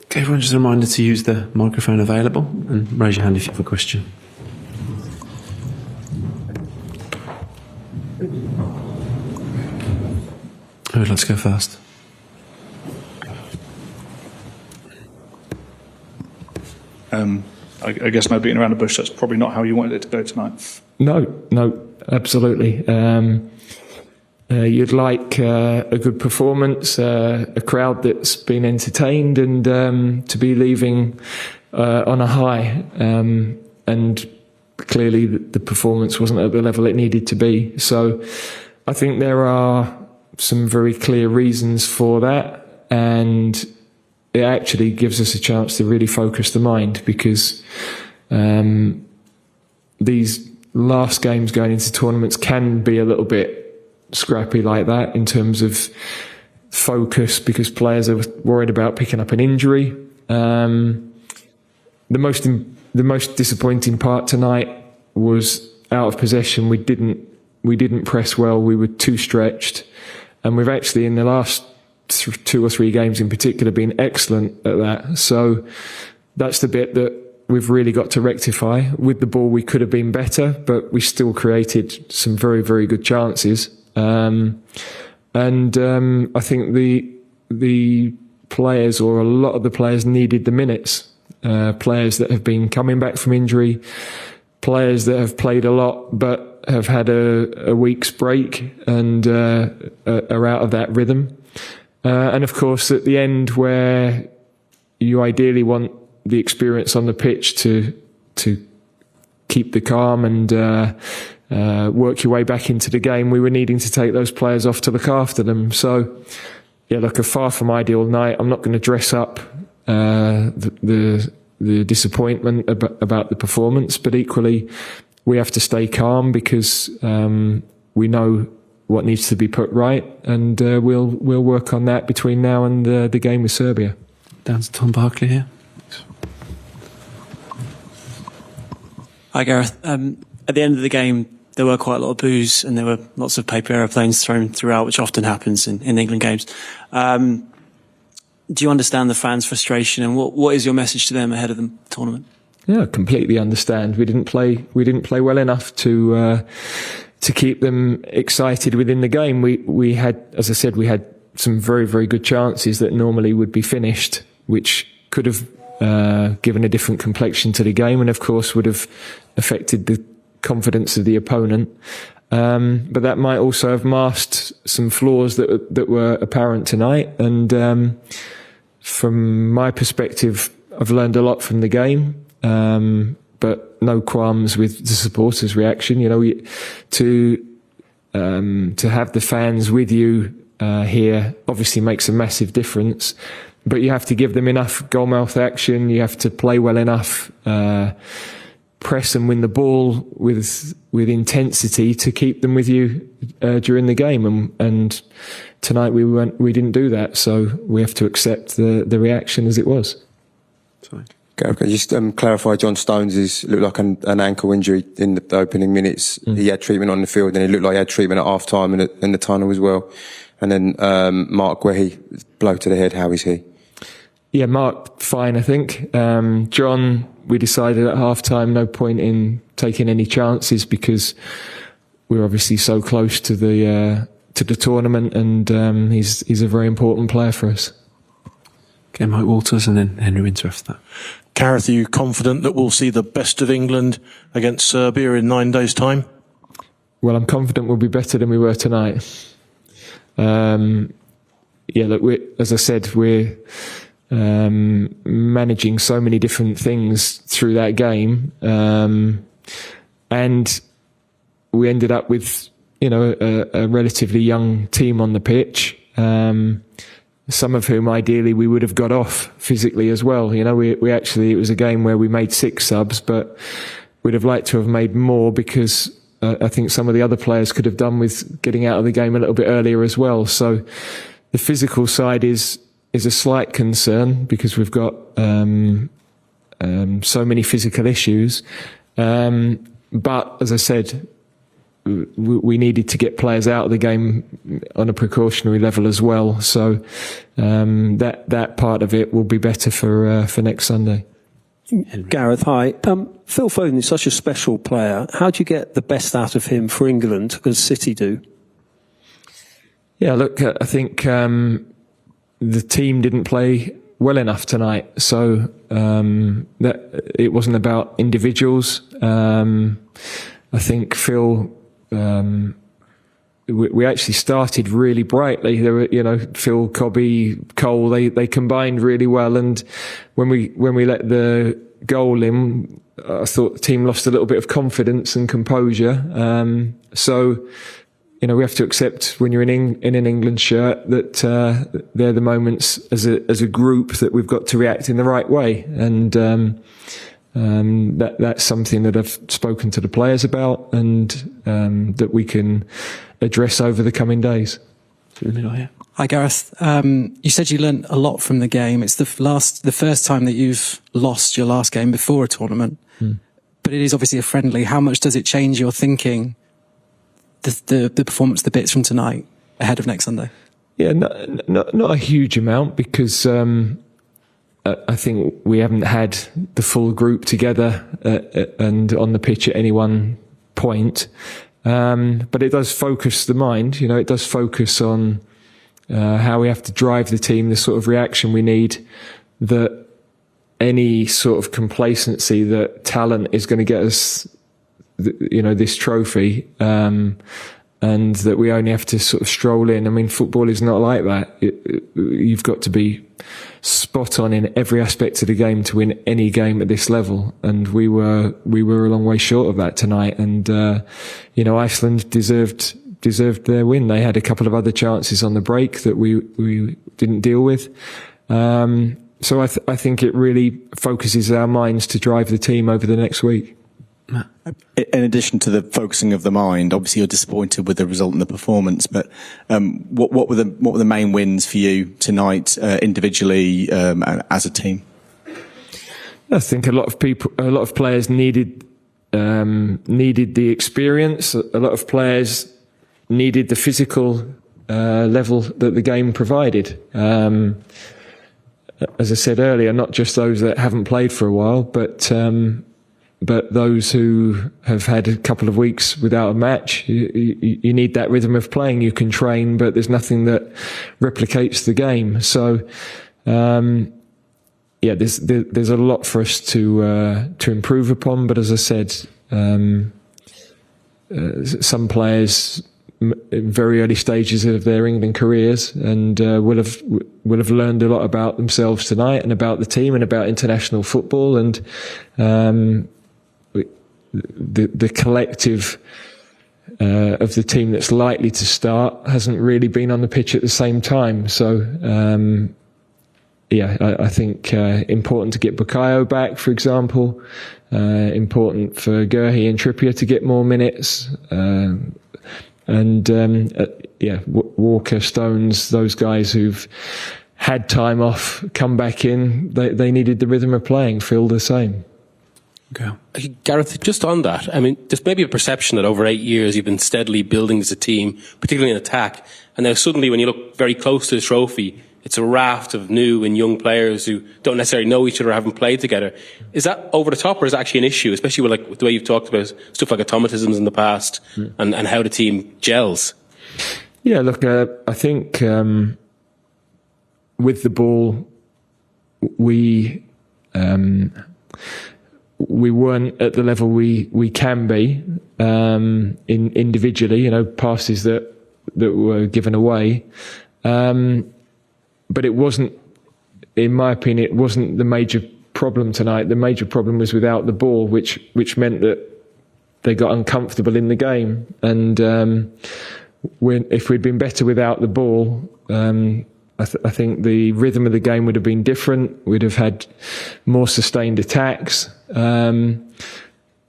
Okay, everyone, just a reminder to use the microphone available and raise your hand if you have a question. Who would like to go first? I guess no beating around the bush, that's probably not how you wanted it to go tonight. No, absolutely. You'd like a good performance, a crowd that's been entertained, and to be leaving on a high. And clearly the performance wasn't at the level it needed to be. So I think there are some very clear reasons for that, and it actually gives us a chance to really focus the mind, because these last games going into tournaments can be a little bit scrappy like that in terms of focus, because players are worried about picking up an injury. The most disappointing part tonight was out of possession. We didn't press well. We were too stretched, and we've actually in the last 2 or 3 games in particular been excellent at that. So that's the bit that we've really got to rectify. With the ball we could have been better, but we still created some very, very good chances. I think the players, or a lot of the players, needed the minutes. Players that have been coming back from injury, players that have played a lot but have had a week's break and are out of that rhythm. And of course, at the end, where you ideally want the experience on the pitch to keep the calm and work your way back into the game, we were needing to take those players off to look after them. So, yeah, look, a far from ideal night. I'm not going to dress up the disappointment about the performance, but equally, we have to stay calm, because we know what needs to be put right, and we'll work on that between now and the game with Serbia. Down to Tom Barkley here. Hi, Gareth. At the end of the game, there were quite a lot of boos, and there were lots of paper aeroplanes thrown throughout, which often happens in England games. Do you understand the fans' frustration, and what is your message to them ahead of the tournament? Yeah, completely understand. We didn't play well enough to keep them excited within the game. We had, as I said, we had some very, very good chances that normally would be finished, which could have given a different complexion to the game, and of course would have affected the confidence of the opponent. But that might also have masked some flaws that were apparent tonight. And from my perspective, I've learned a lot from the game. But no qualms with the supporters' reaction. You know, to have the fans with you here obviously makes a massive difference. But you have to give them enough goalmouth action. You have to play well enough, press and win the ball with intensity to keep them with you during the game. And tonight we didn't do that. So we have to accept the reaction as it was. Sorry. Can you just clarify, John Stones looked like an ankle injury in the opening minutes. He had treatment on the field, and it looked like he had treatment at half-time in the tunnel as well. And then Marc, Guehi, blow to the head, how is he? Yeah, Marc, fine, I think. John, we decided at half-time no point in taking any chances, because we're obviously so close to the tournament, and he's a very important player for us. Okay, Mike Walters and then Henry Winter after that. Gareth, are you confident that we'll see the best of England against Serbia in 9 days' time? Well, I'm confident we'll be better than we were tonight. Yeah, look, as I said, we're managing so many different things through that game, and we ended up with, a relatively young team on the pitch. Some of whom ideally we would have got off physically as well. We actually, it was a game where we made 6 subs, but we'd have liked to have made more, because I think some of the other players could have done with getting out of the game a little bit earlier as well. So the physical side is a slight concern, because we've got so many physical issues. But as I said, we needed to get players out of the game on a precautionary level as well. So that part of it will be better for next Sunday. Gareth, hi. Phil Foden is such a special player. How do you get the best out of him for England, as City do? Yeah, look, I think the team didn't play well enough tonight, so that it wasn't about individuals. I think Phil. We actually started really brightly. There were, Phil, Cobby, Cole. They combined really well, and when we let the goal in, I thought the team lost a little bit of confidence and composure. So, we have to accept when you're in an England shirt that they're the moments as a group that we've got to react in the right way, and that's something that I've spoken to the players about, and that we can address over the coming days. Hi Gareth. You said you learnt a lot from the game. It's the first time that you've lost your last game before a tournament, but it is obviously a friendly. How much does it change your thinking, the performance, the bits from tonight ahead of next Sunday? Yeah, not a huge amount, because I think we haven't had the full group together and on the pitch at any one point. But it does focus the mind, it does focus on how we have to drive the team, the sort of reaction we need, that any sort of complacency that talent is going to get us, this trophy, and that we only have to sort of stroll in. I mean, football is not like that. You've got to be spot on in every aspect of the game to win any game at this level, and we were a long way short of that tonight. And Iceland deserved their win. They had a couple of other chances on the break that we didn't deal with. So I think it really focuses our minds to drive the team over the next week. In addition to the focusing of the mind, obviously you're disappointed with the result and the performance, but what were the main wins for you tonight, individually and as a team? I think a lot of players needed the experience. A lot of players needed the physical level that the game provided. As I said earlier, not just those that haven't played for a while, but those who have had a couple of weeks without a match. You need that rhythm of playing. You can train, but there's nothing that replicates the game. So, there's a lot for us to improve upon. But as I said, some players in very early stages of their England careers, and will have learned a lot about themselves tonight, and about the team, and about international football, and the collective of the team that's likely to start hasn't really been on the pitch at the same time. So, I think important to get Bukayo back, for example. Important for Guehi and Trippier to get more minutes. Walker, Stones, those guys who've had time off, come back in. They needed the rhythm of playing. Feel the same. Okay. Gareth, just on that, I mean, there's maybe a perception that over 8 years you've been steadily building as a team, particularly in attack, and now suddenly when you look very close to the trophy, it's a raft of new and young players who don't necessarily know each other or haven't played together. Is that over the top, or is that actually an issue, especially with the way you've talked about stuff like automatisms in the past and how the team gels? Yeah, look, I think with the ball, we weren't at the level we can be individually. Passes that were given away. But it wasn't, in my opinion, it wasn't the major problem tonight. The major problem was without the ball, which meant that they got uncomfortable in the game. And if we'd been better without the ball, I think the rhythm of the game would have been different. We'd have had more sustained attacks. And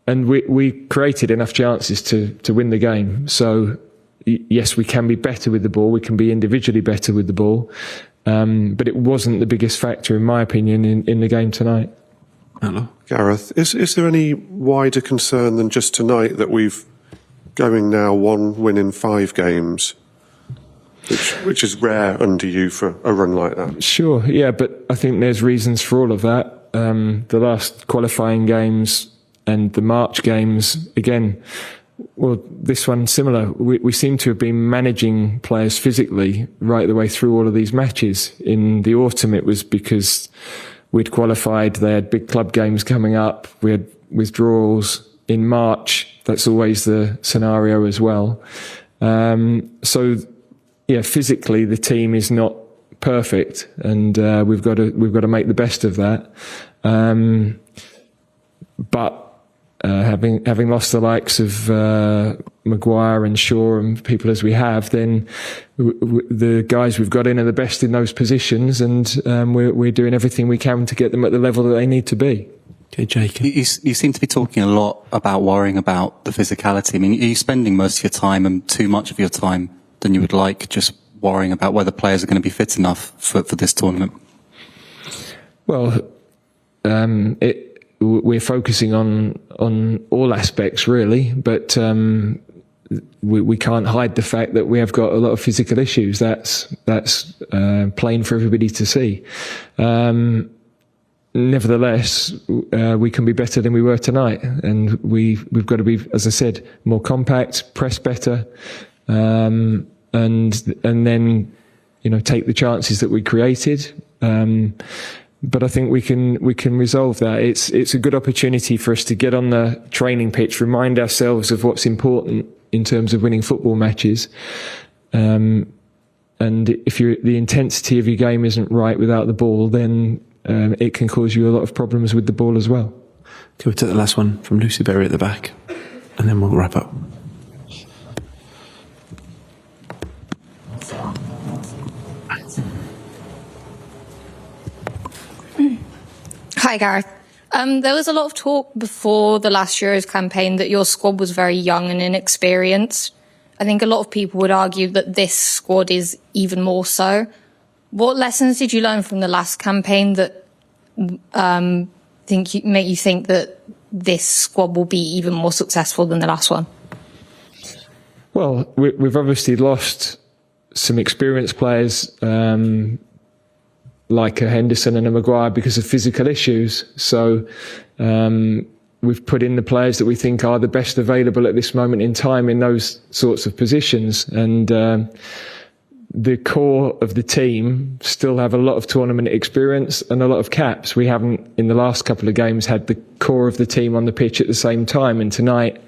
we created enough chances to win the game. So, yes, we can be better with the ball. We can be individually better with the ball. But it wasn't the biggest factor, in my opinion, in the game tonight. Gareth, is there any wider concern than just tonight that we've going now 1 win in 5 games, which is rare under you for a run like that. Sure, yeah, but I think there's reasons for all of that. The last qualifying games and the March games, again, well, this one similar. We seem to have been managing players physically right the way through all of these matches. In the autumn, it was because we'd qualified, they had big club games coming up, we had withdrawals. In March, that's always the scenario as well. So, yeah, physically the team is not perfect, and we've got to make the best of that. But having lost the likes of Maguire and Shaw and people as we have, then the guys we've got in are the best in those positions, and we're doing everything we can to get them at the level that they need to be. Okay, Jacob. You seem to be talking a lot about worrying about the physicality. I mean, are you spending most of your time and too much of your time than you would like just worrying about whether players are going to be fit enough for this tournament? Well, we're focusing on all aspects really, but we can't hide the fact that we have got a lot of physical issues. That's plain for everybody to see. Nevertheless, we can be better than we were tonight, and we've got to be, as I said, more compact, press better, and then take the chances that we created. But I think we can resolve that. It's a good opportunity for us to get on the training pitch, remind ourselves of what's important in terms of winning football matches. And if the intensity of your game isn't right without the ball, then it can cause you a lot of problems with the ball as well. Okay, we'll take the last one from Lucy Berry at the back, and then we'll wrap up. Hi, Gareth. There was a lot of talk before the last Euros campaign that your squad was very young and inexperienced. I think a lot of people would argue that this squad is even more so. What lessons did you learn from the last campaign that make you think that this squad will be even more successful than the last one? Well, we've obviously lost some experienced players like a Henderson and a Maguire because of physical issues. So we've put in the players that we think are the best available at this moment in time in those sorts of positions. And the core of the team still have a lot of tournament experience and a lot of caps. We haven't, in the last couple of games, had the core of the team on the pitch at the same time. And tonight,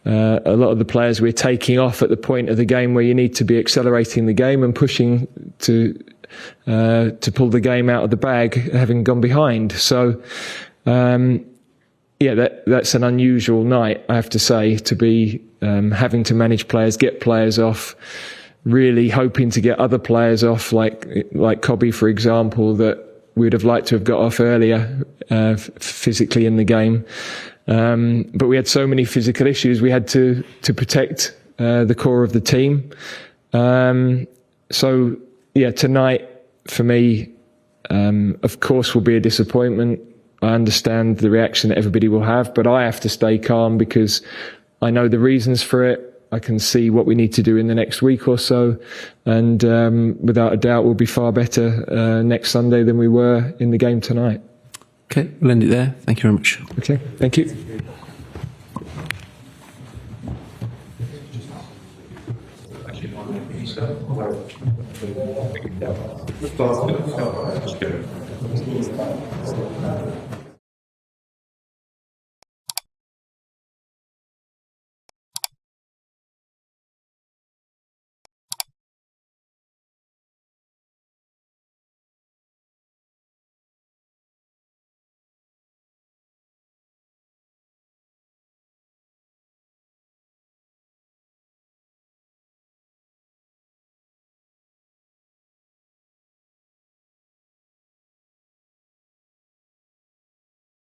a lot of the players we're taking off at the point of the game where you need to be accelerating the game and pushing to pull the game out of the bag, having gone behind. So, that's an unusual night, I have to say, to be having to manage players, get players off, really hoping to get other players off, like Cobby, for example, that we'd have liked to have got off earlier physically in the game. But we had so many physical issues, we had to protect the core of the team. Tonight, for me, of course, will be a disappointment. I understand the reaction that everybody will have, but I have to stay calm because I know the reasons for it. I can see what we need to do in the next week or so, and without a doubt we'll be far better next Sunday than we were in the game tonight. Okay, we'll end it there. Thank you very much. Okay, thank you.